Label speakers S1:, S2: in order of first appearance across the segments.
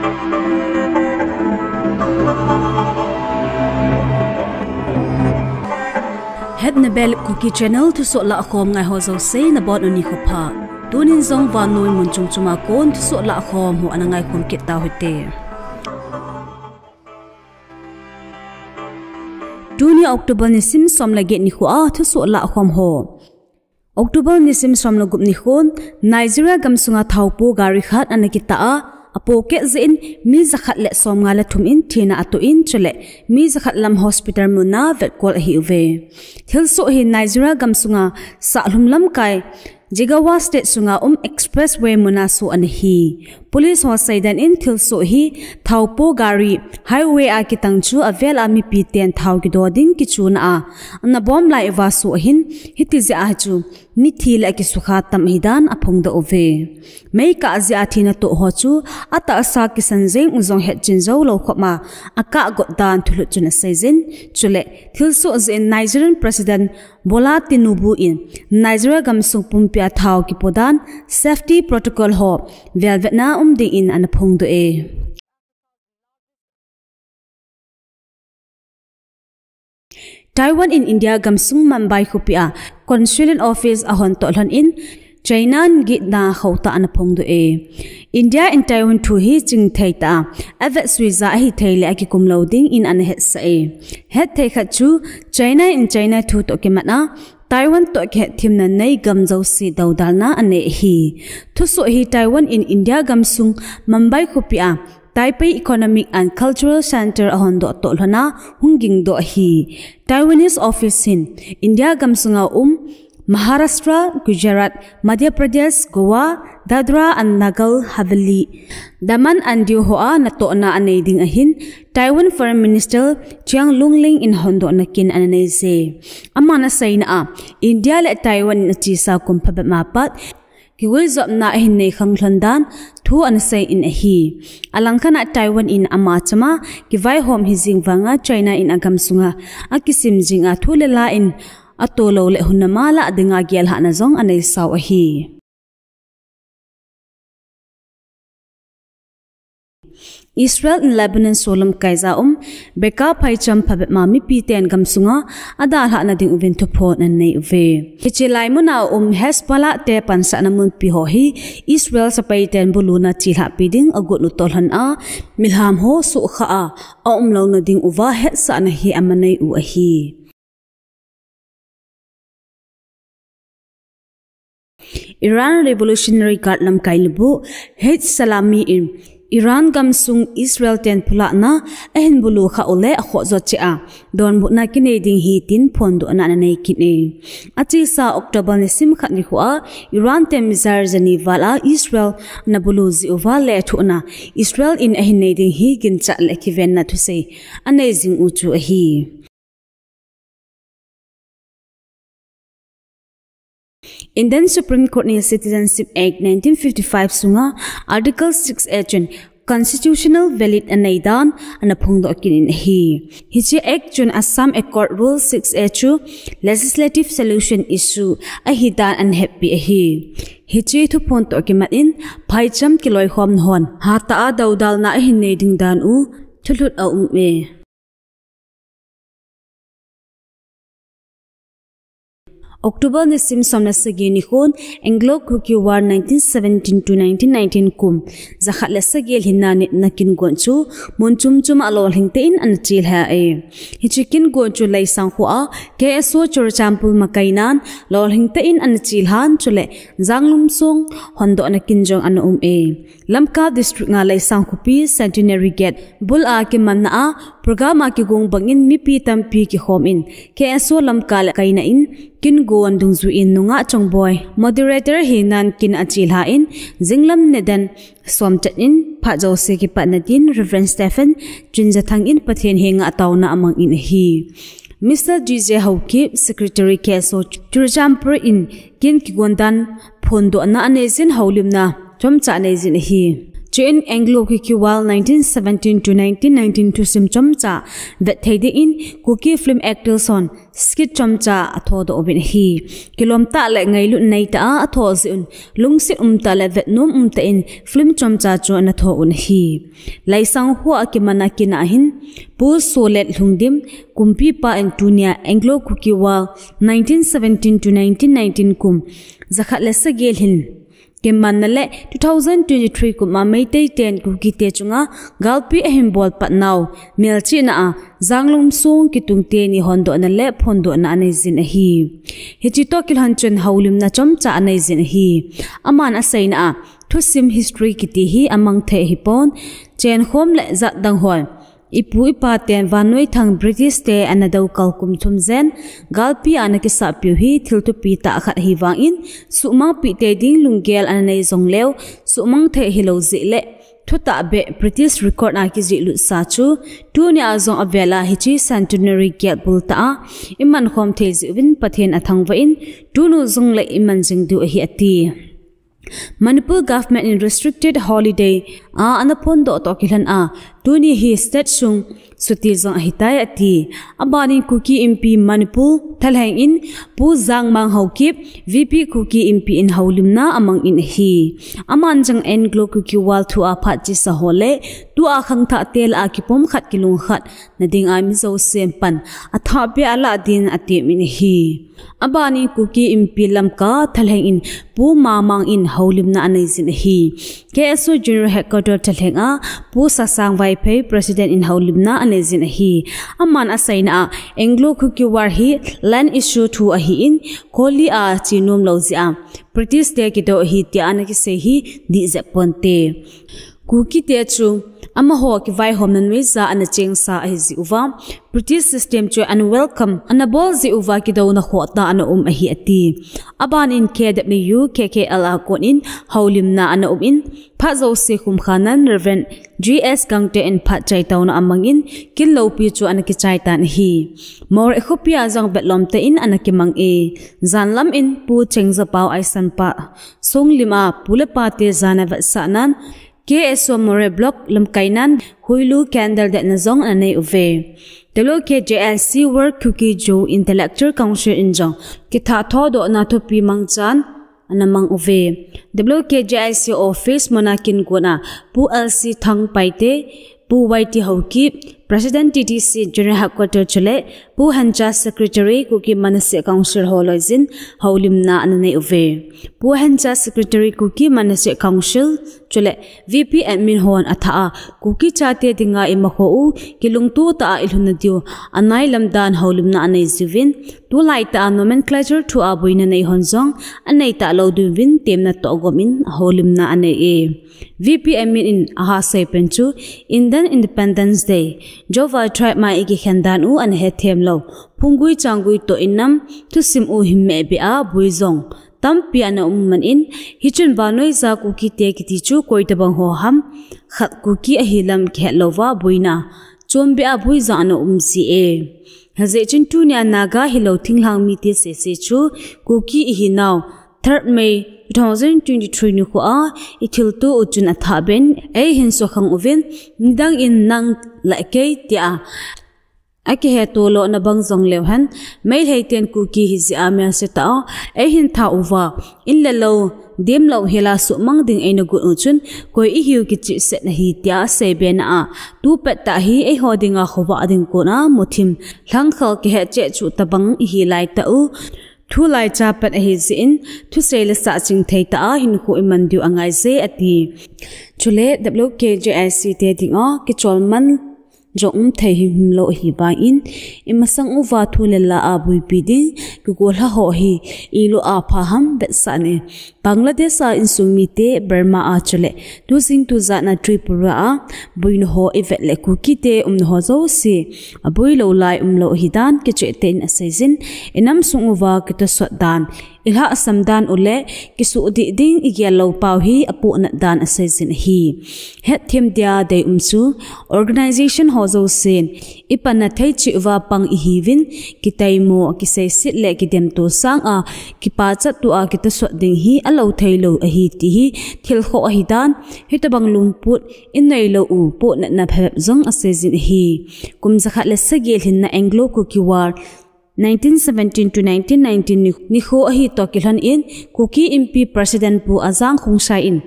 S1: Het Nobel Kuki Channel THUSOH LAHKHOM ngai ho zo sei na bon oni khopa tunin zong van noi mun chung chuma kon THUSOH LAHKHOM hu anangai khom kit ta hote Juni October ni sim som lage ni khu a THUSOH LAHKHOM ho October ni sim som lagup ni khon Nigeria gamsunga thaupo gari khat anakita a apoke zin mi zakhat le som nga la thum in thina atu in chule mi zakhat lam hospital muna vet kol hi uve thilso hi Nigeria gamsunga salhum lam kai Jigawa state sunga expressway muna so an hi police wa saidan in thilso hi thaupo gari highway a kitang chu avel ami pi10 thau ki do ding ki chuna a na bom lai wa so hin hitize a chu mi thil a ki sukha tam hidan aphong da ove mei ka azia thina to ho chu ata sa ki sanjeng uzong het chinzo lo khoma aka go dan thulu chuna saizin chule thilso in Nigerian President Bola Tinubu in Nigeria gamsung pumpia thau ki podan safety protocol ho velvet na ding in an phong do e Taiwan in India gamsung Mumbai khupia consulate office ahon to lhan in China gi na khauta an phong do e India in Taiwan thu hi ching thaita avet suiza hi thaile aki kum loading in an het sa e het thai kha chu China in China thu to ke mana Taiwan to ke thimna nei gamzo si daudalna ane hi THUSOH hi Taiwan in India gamsung Mumbai khupia Taipei Economic and Cultural Center ahon do to lhana hunging do hi Taiwanese office in India gamsunga Maharashtra, Gujarat, Madhya Pradesh, Goa, Dadra and Nagar Haveli. Daman and Diu Hoa na to na anading ahin Taiwan Foreign Minister Chiang Lungling in Hondo nakin ananese. Amana say na India le Taiwan na chisa kumpabat mapat kiwizop na ahin na khanglandan thu an say in ahi. Alangka na Taiwan in amachama kivai hom hizing vanga China in agamsunga akisim jinga thu lela in atolo le hunamala adinga gial hana zong anay saw ahi Israel in Lebanon solam kaiza beka phaicham phabet mami pi10 gamsunga adal hana ding uvin to phon an nei uve hichilai muna hespala te pansa namun pi ho hi Israel sa paiten buluna chilha piding agut nu tolhan a milham ho su kha a lo na ding uwa het sa na hi amanai u ahi Iran Revolutionary Guard lam kailibu H salami in Iran gamsung Israel ten pula na ahin bulu kha ole akho zo chia don bu na kineding hi tin phondo na nei kini achi sa October ni sim khat ni huwa Iran tem zar zani wala Israel na bulu zi over le thuna Israel in ahin neding hi gin cha le kiven na thu sei amazing uchu hi Indian Supreme Court ni Citizenship Act 1955 sunga Article 6 constitutional valid anaidan anaphungdo kinin hi hichi act chun Assam Accord Rule 6A chu legislative solution issue ahidan an happy hi hichi thu phon to kimatin phaicham kiloi khom hon hata a daudal na hin neding dan u thulut a me October ni sim somna sagi ni khon Anglo-Kuki War 1917 to 1919 kum zakhat la sagel hinna ni nakin gon chu monchum chum alol hingte in an chil ha e hichikin gon chu lai sang khuwa KSO chur champul makainan lol hingte in an chil han chule zanglum song hondo nakin jong an e lamka district nga lai sang khupi centenary gate bul a ki manna a program a ki gong bangin mi pi tampi ki khom in KSO lamka la kaina in kin go andung zu in nunga chongboy moderator hinan kin achil ha in jinglam nedan somchat in pha jose ki panadin Reverend Stephen jinjathang in pathen henga atawna amang in hi Mr. DJ Hauki Secretary KSO Churchampur in kin ki gondan phondo na anezin haulimna chomcha anezin hi Chen Anglo Kuki Wal 1917 to 1919 to Sim Chomcha that Tade in Kuki film actors on Skit Chomcha atho the obin he Kilomta like Nailu Naita athos un Lungsi Tale that num in film Chomcha cho an atho un he Laisang Hua Kimana Kinahin Pu Solet Lungdim Kumpi Pa and Tunia Anglo Kuki Wal 1917 to 1919 kum Zakat Lesa Gelhin Kemanale 2023 kuma Meitei 10 Kuki te chunga galpi ahimbol patnaw melchi na zanglum sung kitung te ni hondo na le phondo na anizin hi hichito kilhanchon haulim na chomcha anizin hi aman asai na thusim history kiti hi amang the hipon chen khom le za dang hol Ipu ipa ten vanoi thang British te anadaw kalkum thumzen galpi anaki sa piu hi thiltu pi ta khat hi wangin sumang pi te ding lunggel anai zonglew sumang the hilo zile thuta be British record na ki ji lu sa chu tu ni azong avela hi chi centenary gel bulta iman khom the ji win pathen athangwa in tu nu zong le iman jing du hi ati Manipur government in restricted holiday anapon do to kilan tuni hi state sung suti zong hitai ati abani Kuki Inpi Manipur thalhang in pu zang mang haukip VP Kuki Inpi in haulimna amang in hi aman jang Anglo Kuki Wal thu a phat chi sa hole tu a khang tha tel a kipom khat kilung khat nading a mi zo sem pan atha be ala din ati min hi abani Kuki Inpi lamka thalhang in pu mamang in haulimna anai zin hi KSO General Headquarter thalhenga pu sasang Vice President in haulimna anezin hi aman asaina Anglo Kuki War hi land issue thu a hi in koli a chinom lozia British te ki do hi ti anaki se hi di zeponte Kuki te chu ama ho ki vai hom nan za ana cheng sa hi zi uwa British system chu unwelcome anabol zi uwa ki do na khota ana a hi ati aban in KW KKL a kon in haulimna ana in pha zo se khum khanan Reverend GS Gangte in phat chai taw na amangin kin lo pi chu anaki chai tan hi mor ekhopia jang betlom te in anaki mang e zanlam in pu chengza paw aisan pa song lima pule pa te zana va sanan KSO More Block Lamkainan Huilu Candle that Nazong Ane Uve. WKJLC Work Kuki Jo Intellectual Council Injong Kita Todo Natopi Mangchan Anamang Uve. WKJLC Office Monakin Guna Pu LC Thang Paite Pu Waiti Haukip President TTC General Headquarter Chile Pu Hancha Secretary Kuki Manase Council Holoizin Haulimna Anane Uve. Pu Hancha Secretary Kuki Manase Council Chile VP Admin Hon Atha Kuki Chate Dinga Imaho Kilungtu Ta Ilhunadio Anai Lamdan Haulimna Anay Zivin Tu Laita Nomenclature to Abuina Nay Honzong Anay Ta Loduvin Temna Togomin Haulimna Anay VP Admin in AHA Penchu Indian Independence Day Jova tribe ma igi khandan u an he themlo phungui changui to innam tu sim u himme be a buizong tampi ana man in hichun banoi za Kuki te kiti chu koitabang ho ham khat Kuki a hilam khelova buina chombe a buiza ana si e haze chin tu nya naga hilo thinglang mi te se se chu Kuki hi now 3rd May 2023 nu ko a itil tu uchun athaben ei hin so khang uven midang in nang laike tia ake he tolo na bang zong lewhan mail heiten Kuki hi zi amya se ta ei hin tha uwa in lelo dem lo hela su mang ding ei na gu uchun koi I hiu ki chi set na hi tia se ben a tu pet ta hi ei hodinga khowa ding ko na mothim thlang khal ke he che chu tabang hi lai ta u thu lai cha pat hi zin thu sele sa ching thei ta hin khu iman du angai se ati chule WKJLC te dinga ki cholman jong thei him lo hi ba in imasang uwa thu le la abui piding ku gol ha ho hi ilu a pha ham be sa ne Bangladesh a insumi te Burma a chule tu sing tu za na Tripura a buin ho evet le Kuki te ho zo si abui lo lai lo hidan ke che ten asizin enam sunguwa ke to so dan ilha asamdan ule kisu di ding igelo pau hi apu na dan asaisin hi het them dia dei umchu organization hozo sin ipana thai chi wa pang I hivin kitaimo kisai sit le kidem to sang a kipa chat tu a kita so ding hi alo thailo a hi ti hi thil kho a hi dan hitabang lungput in nei lo u po na phep zong asaisin hi kumza khat le sagel hin na anglo Kuki war 1917 to 1919 ni kho a hi to kilhan in Kuki Inpi President pu azang khungsai in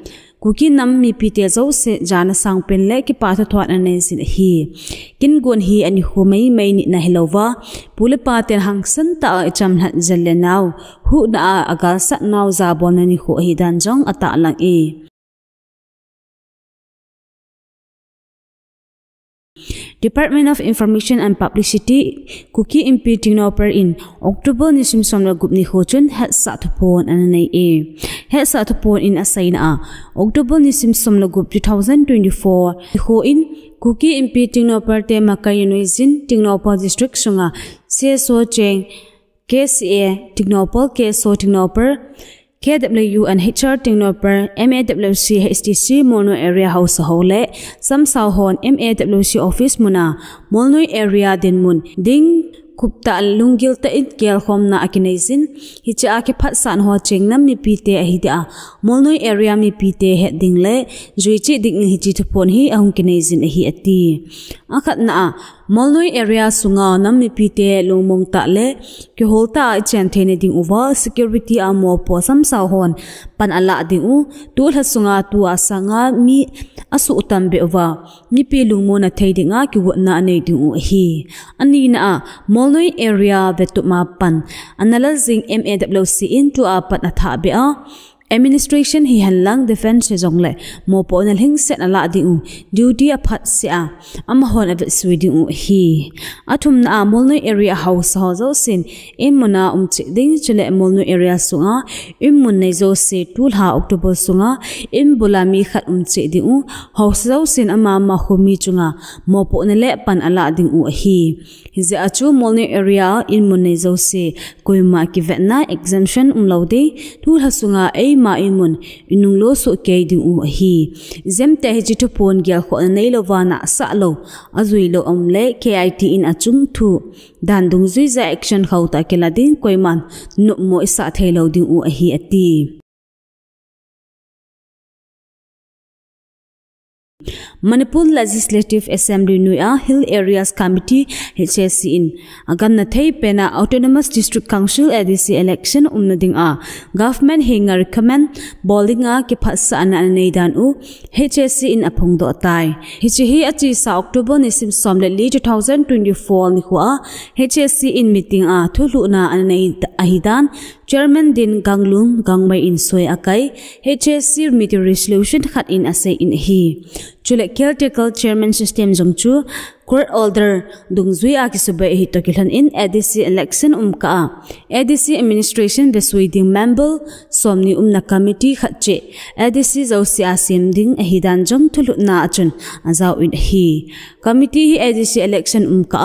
S1: Kuki nam mi pite zo se jana sang pen le ki pa thot ane sin hi kin gon hi ani kho mai ni na helova pule pa ten hang san ta cham hat zalle naw hu na agal sa naw za bon ani kho hi dan jong ata lang e Department of Information and Publicity Kuki Inpi Tingnoper in October ni simsomna group ni hochun het sa thupon ananei e het sa thupon in asaina October ni simsomna group 2024 ho in Kuki Inpi Tingnoper te makayinoizin Tingnoper district sunga se so cheng KCA Tingnoper KSO Tingnoper KW and HR Tingnoper MAWC HTC Mono Area House Hole Sam Sauhon MAWC Office Muna Molno Area Din Mun Ding Kupta Lungil Ta It LAHKHOM na akinaisin hicha ake phat san ho chengnam mi pite ahida Molno Area mi pite het ding le juichi ding hichi thupon hi ahung kinaisin hi ati akhat na Molnoi area sunga nam mi pite lungmong ta le ki holta chen thene ding uwa security amo po sam sa hon pan ala ding u tul ha sunga tu asanga mi asu utambe uwa mi pe lungmo na theidinga ki wona nei ding u hi ani na Molnoi area vetuma pan anala zing MAWC into a pat na tha be a Administration hi hanlang defense jongle mo po na hing set ala ding duty a phat sia ama hon avet swiding hi athum na Molno area house hozo sin imuna umchi ding chule Molno area sunga imun nei zo se tul ha October sunga im bulami khat umchi ding house zo sin ama ma khomi chunga mo po na le pan ala ding hi hize achu Molno area imun nei zo se koima ki vetna exemption umlode tul ha sunga ma imun inunglo so ke ding hi zemte he jitu pon gyal kho nei lo wana sa lo azui lo omle KIT in achung thu dan dung zui za action khauta keladin koiman nu mo isa thelo ding hi ati Manipur Legislative Assembly Nuya Hill Areas Committee HAC in agan na thei pena Autonomous District Council ADC Election umnading a government hinga recommend bowlinga ki phasa ana nei dan u HAC in apong do tai hi achi sa October ni sim somle 2024 ni khuwa HAC in meeting a thulu na anei ahidan Chairman din ganglung gangmai in soi akai HAC meeting resolution khat in ase in hi chule caretaker chairman system jongchu court order dungzui a kisubai hi to kilhan in ADC election umka ADC administration beswiding member somni umna committee khatche ADC zausi asim ding ahidan jong thulu na achun azau in hi committee hi ADC election umka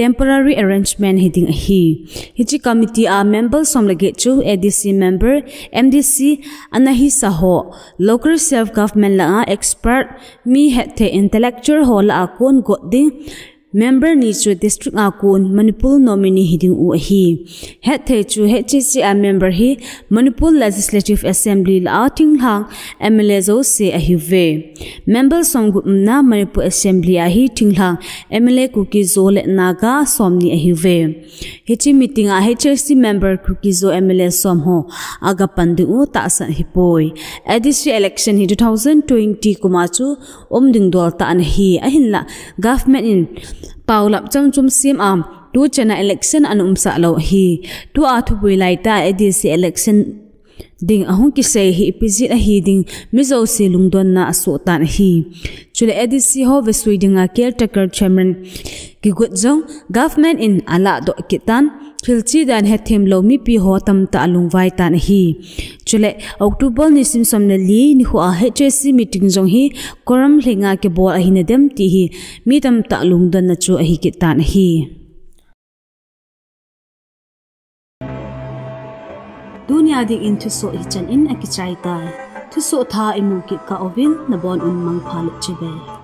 S1: temporary arrangement hiding hi hichi committee a member somlage chu ADC member MDC anahi saho local self government la expert mi hethe intellectual hol akon goding member ni chu district akun Manipur nominee hiding hi hethe chu HAC a member hi Manipur Legislative Assembly la tinghang MLA zo se a hive member song na Manipur Assembly a hi tinghang MLA Kuki Zole naga somni a hive hichi meeting a HAC member Kuki Zo MLA somho aga pandu ta san hipoi ADC election hi 2020 kumachu omding dol ta an hi ahinla government in Paulap chang chum sim am tu chana election an umsa lo hi tu a thu bui lai ta ADC election ding ahung ki sei hi pizit a hi ding mizo si lungdon na asu tan hi chule ADC ho veswiding a caretaker chairman ki gut jong government in ala do kitan khilchi dan hethem lo mi pi ho tam ta lungwai tan hi chule October ni sim somna li ni ho a HAC meeting jong hi koram hlinga ke bol a hin dem ti hi mi tam ta lungdon na chu a hi kitan hi dunia ding in THUSOH hi chan in akichai tai THUSOH tha imu ki ka ovil na bon un mang phalu chibe